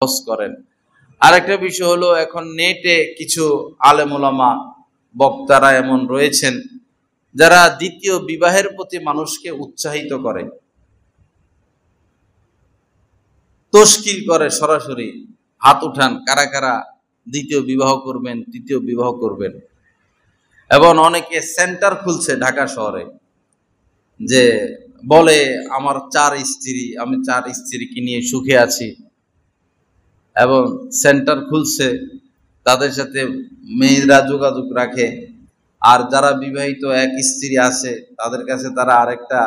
করেন। আরেকটা বিষয় হলো, এখন নেটে কিছু আলেম ওলামা বক্তারা এমন রয়েছেন যারা দ্বিতীয় বিবাহের প্রতি মানুষকে উৎসাহিত করে, তশকিল করে, সরাসরি হাত উঠান কারা কারা দ্বিতীয় বিবাহ করবেন, তৃতীয় বিবাহ করবেন। এবং অনেকে সেন্টার খুলছে ঢাকা শহরে, যে বলে আমার 4 স্ত্রী, আমি 4 স্ত্রীকে নিয়ে সুখে আছি, এবং সেন্টার খুলছে, তাদের সাথে মেয়েরা যোগাযোগ রাখে, আর যারা বিবাহিত এক স্ত্রী আছে তাদের কাছে তারা আরেকটা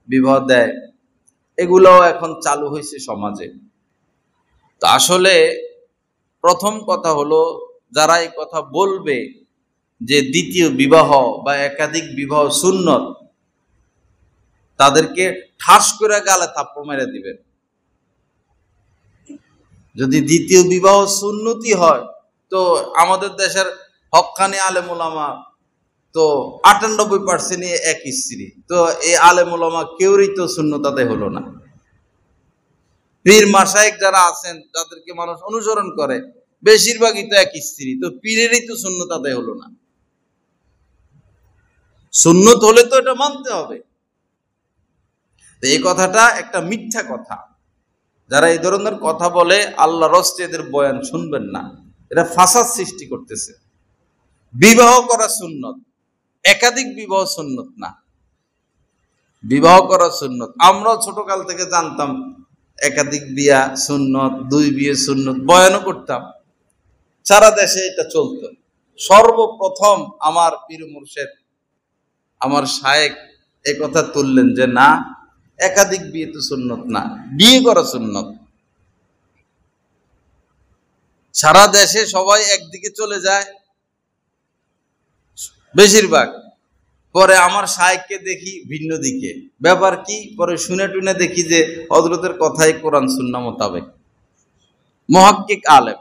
বিবাহ দেয়। এগুলোও এখন চালু হয়েছে সমাজে। তো আসলে প্রথম কথা হলো, যারা এই কথা বলবে যে দ্বিতীয় বিবাহ বা একাধিক বিবাহ সুন্নত, তাদেরকে ঠাস করে গালে থাপ্পড় মেরে দিবেন। যদি দ্বিতীয় বিবাহ সুন্নতি হয়, তো আমাদের দেশের হক্কানি আলেম ওলামা তো 98% এক স্ত্রী, তো এই আলেম ওলামা কেউরই তো সুন্নতাতে হলো না। পীর মাশায়েখ যারা আছেন, যাদেরকে মানুষ অনুসরণ করে, বেশিরভাগই তো এক স্ত্রী, তো পীরেরই তো সুন্নতাতে হলো না। সুন্নত হলে তো এটা মানতে হবে। তো এই কথাটা একটা মিথ্যা কথা। যারা এই ধরনের কথা বলে, আল্লাহর রাস্তে এদের বয়ান শুনবেন না, এরা ফাসাদ সৃষ্টি করতেছে। বিবাহ করা সুন্নত, একাধিক বিবাহ সুন্নত না, বিবাহ করা সুন্নত। আমরা ছোটকাল থেকে জানতাম একাধিক বিয়া সুন্নত, 2 বিয়ে সুন্নত, বয়ানও করতাম, সারা দেশে এটা চলতো। সর্বপ্রথম আমার পীর মুর্শিদ, আমার শায়েখ এই কথা তুললেন যে না, একাধিক বিয়ে তো সুন্নত না, বিয়ে করা সুন্নত। সারা দেশে সবাই একদিকে চলে যায় বেশিরভাগ, পরে আমার শায়েখকে দেখি ভিন্ন দিকে। ব্যাপার কি? পরে শুনে টুনে দেখি যে হযরতের কথাই কোরআন সুন্নাহ মোতাবেক, মুহাক্কিক আলেম,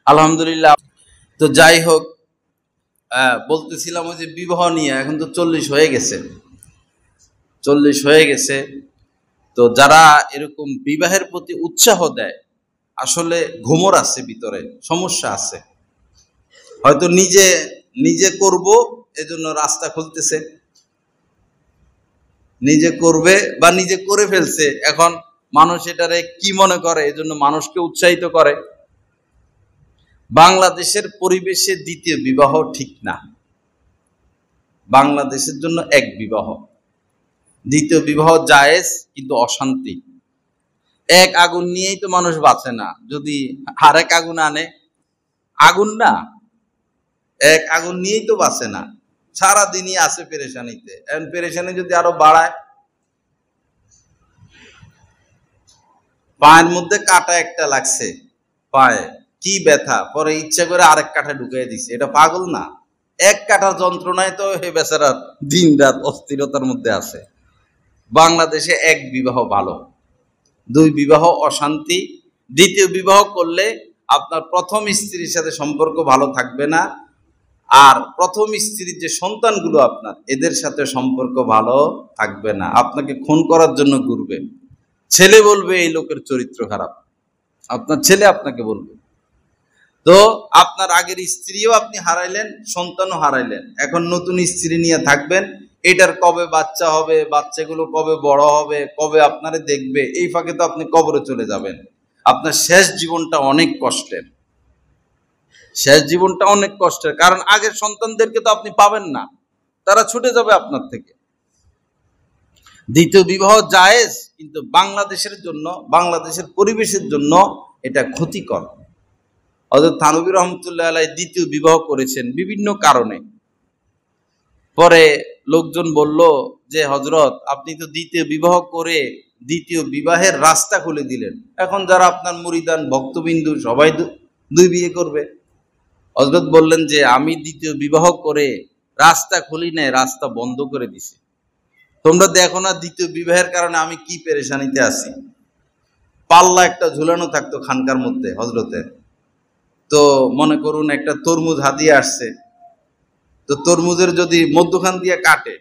আলহামদুলিল্লাহ। তো যাই হোক, বলতেছিলাম ওই যে বিবাহ নিয়ে, এখন তো 40 হয়ে গেছে, 40 হয়ে গেছে। তো যারা এরকম বিবাহের প্রতি উৎসাহ দেয়, আসলে ঘুমর আছে ভিতরে, সমস্যা আছে। হয়তো নিজে নিজে করব এজন্য রাস্তা খুলতেছে, নিজে করবে বা নিজে করে ফেলছে, এখন মানুষ এটারে কি মনে করে, এজন্য মানুষকে উৎসাহিত করে। বাংলাদেশের পরিবেশে দ্বিতীয় বিবাহ ঠিক না। বাংলাদেশের জন্য এক বিবাহ, দ্বিতীয় বিবাহ জায়েজ, কিন্তু অশান্তি। এক আগুন নিয়েই তো মানুষ বাঁচে না, যদি আরেক আগুন আনে, আগুন না, এক আগুন নিয়েই তো বাঁচে না, সারাদিনই আছে পেরেশানিতে। এখন পেরেশানি যদি আরো বাড়ায়, পায়ের মধ্যে কাটা একটা লাগছে, পায়ে কি ব্যথা, পরে ইচ্ছা করে আরেক কাঠা ঢুকিয়ে দিছে, এটা পাগল না? এক কাঠার যন্ত্রণায় তো হে বেচারা দিন রাত অস্থিরতার মধ্যে আছে। বাংলাদেশে এক বিবাহ ভালো, 2 বিবাহ অশান্তি। দ্বিতীয় বিবাহ করলে আপনার প্রথম স্ত্রীর সাথে সম্পর্ক ভালো থাকবে না, আর প্রথম স্ত্রীর যে সন্তানগুলো আপনার, এদের সাথে সম্পর্ক ভালো থাকবে না, আপনাকে খুন করার জন্য ঘুরবে। ছেলে বলবে এই লোকের চরিত্র খারাপ, আপনার ছেলে আপনাকে বলবে। তো আপনার আগের স্ত্রীও আপনি হারাইলেন, সন্তানও হারাইলেন, এখন নতুন স্ত্রী নিয়ে থাকবেন, এটার কবে বাচ্চা হবে, বাচ্চাগুলো কবে বড় হবে, কবে আপনারে দেখবে, এই ফাঁকে তো আপনি কবরে চলে যাবেন। আপনার শেষ জীবনটা অনেক কষ্টের, শেষ জীবনটা অনেক কষ্টের, কারণ আগের সন্তানদেরকে তো আপনি পাবেন না, তারা ছুটে যাবে আপনার থেকে। দ্বিতীয় বিবাহ জায়েজ, কিন্তু বাংলাদেশের জন্য, বাংলাদেশের পরিবেশের জন্য এটা ক্ষতিকর। হযরত থানভী রহমতুল্লাহ আলাইহি দ্বিতীয় বিবাহ করেছেন বিভিন্ন কারণে। পরে লোকজন বলল যে হযরত, আপনি তো দ্বিতীয় বিবাহ করে দ্বিতীয় বিবাহের রাস্তা খুলে দিলেন, এখন যারা আপনার মুরিদান ভক্তবিন্দু সবাই 2 বিয়ে করবে। হযরত বললেন যে আমি দ্বিতীয় বিবাহ করে রাস্তা খুলি নাই, রাস্তা বন্ধ করে দিছি। তোমরা দেখো না দ্বিতীয় বিবাহের কারণে আমি কি পেরেশানিতে আছি। পাল্লা একটা ঝুলানো থাকতো খানকার মধ্যে হযরতের, তো মনে করুন একটা তরমুজ হাতিয়ে আসছে, তো তরমুজের যদি মধ্যখান দিয়ে কাটে,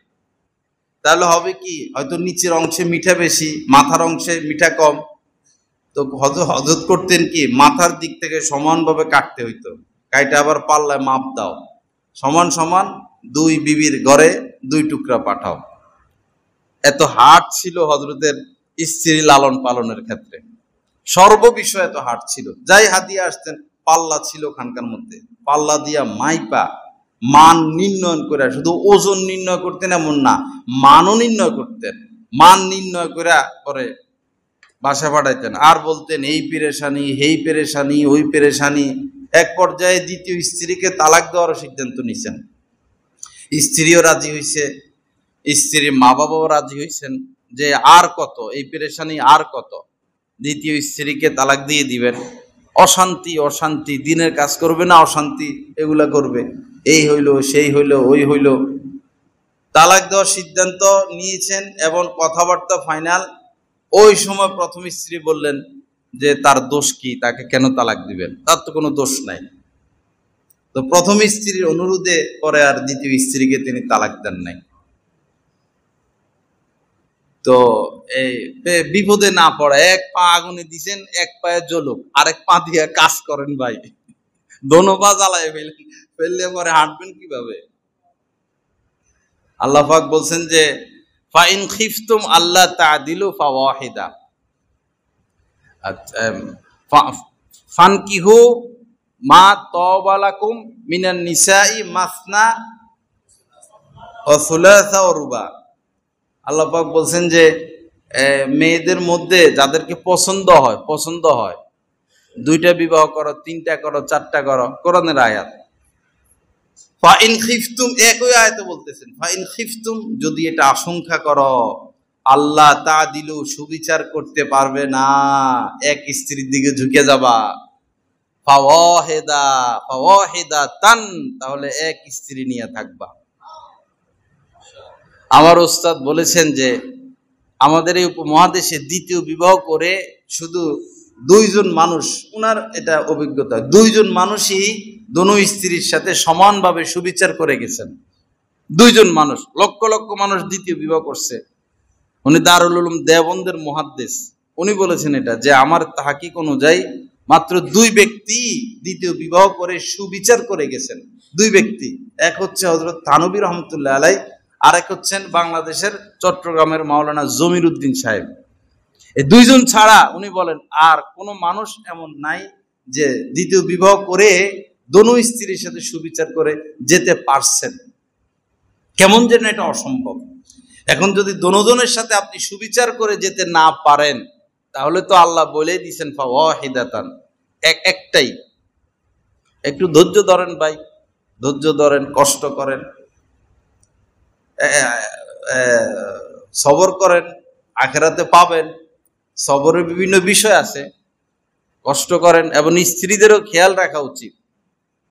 তাহলে হবে কি, হয়তো নিচের অংশে মিঠা বেশি, মাথার অংশে মিঠা কম, তো তো হজরত করতেন কি, মাথার দিক থেকে সমানভাবে কাটতে হইতো, কাইটা আবার পাল্লায় মাপ দাও, সমান সমান 2 বিবির ঘরে 2 টুকরা পাঠাও। এত হাট ছিল হজরতের স্ত্রী লালন পালনের ক্ষেত্রে, সর্ববিষয়ে এত হাট ছিল। যাই হাদিয়া আসতেন পাল্লা ছিল খানকার মধ্যে, পাল্লা দিয়া মাইপা মান নির্ণয় করে, শুধু ওজন নির্ণয় করতেন এমন না, মানও নির্ণয় করতেন। মান নির্ণয় করে পরে বাসা পাঠাইতেন, আর বলতেন এই পেরেশানি, হেই পেরেশানি, ওই পেরেশানি। এক পর্যায়ে দ্বিতীয় স্ত্রীকে তালাক দেওয়ার সিদ্ধান্ত নিছেন। স্ত্রীও রাজি হয়েছে, স্ত্রীর মা বাবাও রাজি হয়েছেন যে আর কত এই পেরেশানি, আর কত, দ্বিতীয় স্ত্রীকে তালাক দিয়ে দিবেন। অশান্তি অশান্তি, দিনের কাজ করবে না, অশান্তি এগুলা করবে, এই হইল সেই হইল ওই হইল। তালাক দেওয়ার সিদ্ধান্ত নিয়েছেন এবং কথাবার্তা ফাইনাল। ওই সময় প্রথম স্ত্রী বললেন যে তার দোষ কি, তাকে কেন তালাক দিবেন, তার তো কোনো দোষ নাই। তো প্রথম স্ত্রীর অনুরোধে পরে আর দ্বিতীয় স্ত্রীকে তিনি তালাক দেন নাই। তো এই বিপদে না পড়ে, এক পা আগুনে দিছেন, এক পায়ে জ্বলুক, আরেক পা দিয়ে কাজ করেন ভাই, দোনো পা জ্বালায় ফেললে পরে হাঁটবেন কিভাবে? আল্লাহ পাক বলছেন যে ফাইন খিফতুম আল্লাহ তা'দিলু ফাওয়াহিদা, ফানকিহু মা তাবা লাকুম মিনান নিসাই মাসনা ওয়া সুলাসা ওয়া রুবা। আল্লাহ পাক বলছেন যে মেয়েদের মধ্যে যাদেরকে পছন্দ হয় 2টা বিবাহ করো, 3টা করো, 4টা করো, কোরআনের আয়াত। ফাইন খিফতুম, একই আয়াতে বলতেছেন ফাইন খিফতুম, যদি এটা আশঙ্কা করো আল্লাহ তা'দিলু, সুবিচার করতে পারবে না, এক স্ত্রীর দিকে ঝুঁকে যাবা, ফাওয়াহিদাতান, তাহলে এক স্ত্রী নিয়ে থাকবা। আমার ওস্তাদ বলেছেন যে আমাদের এই উপমহাদেশে দ্বিতীয় বিবাহ করে শুধু 2 জন মানুষ, ওনার এটা অভিজ্ঞতা, 2 জন মানুষই দোনো স্ত্রীর সাথে সমানভাবে সুবিচার করে গেছেন। 2 জন মানুষ, লক্ষ লক্ষ মানুষ দ্বিতীয় বিবাহ করছে। উনি দারুল উলুম দেওবন্দের মুহাদ্দিস, উনি বলেছেন এটা, যে আমার তাহকিক অনুযায়ী মাত্র 2 ব্যক্তি দ্বিতীয় বিবাহ করে সুবিচার করে গেছেন। 2 ব্যক্তি, এক হচ্ছে হযরত থানবী রহমতুল্লাহ আলাই, আরেক হচ্ছেন বাংলাদেশের চট্টগ্রামের মাওলানা জমির উদ্দিন সাহেব। এই 2 জন ছাড়া উনি বলেন আর কোনো মানুষ এমন নাই যে দ্বিতীয় বিবাহ করে দোনো স্ত্রীর সাথে সুবিচার করে যেতে পারছেন। কেমন যেন এটা অসম্ভব। এখন যদি দোনোজনের সাথে আপনি সুবিচার করে যেতে না পারেন, তাহলে তো আল্লাহ বলেই দিয়েছেন ফাওয়াহিদাতান, একটাই। একটু ধৈর্য ধরেন ভাই, ধৈর্য ধরেন, কষ্ট করেন, সবর করেন, আখিরাতে পাবেন। সবরের বিভিন্ন বিষয় আছে, কষ্ট করেন। এবং স্ত্রীদেরও খেয়াল রাখা উচিত,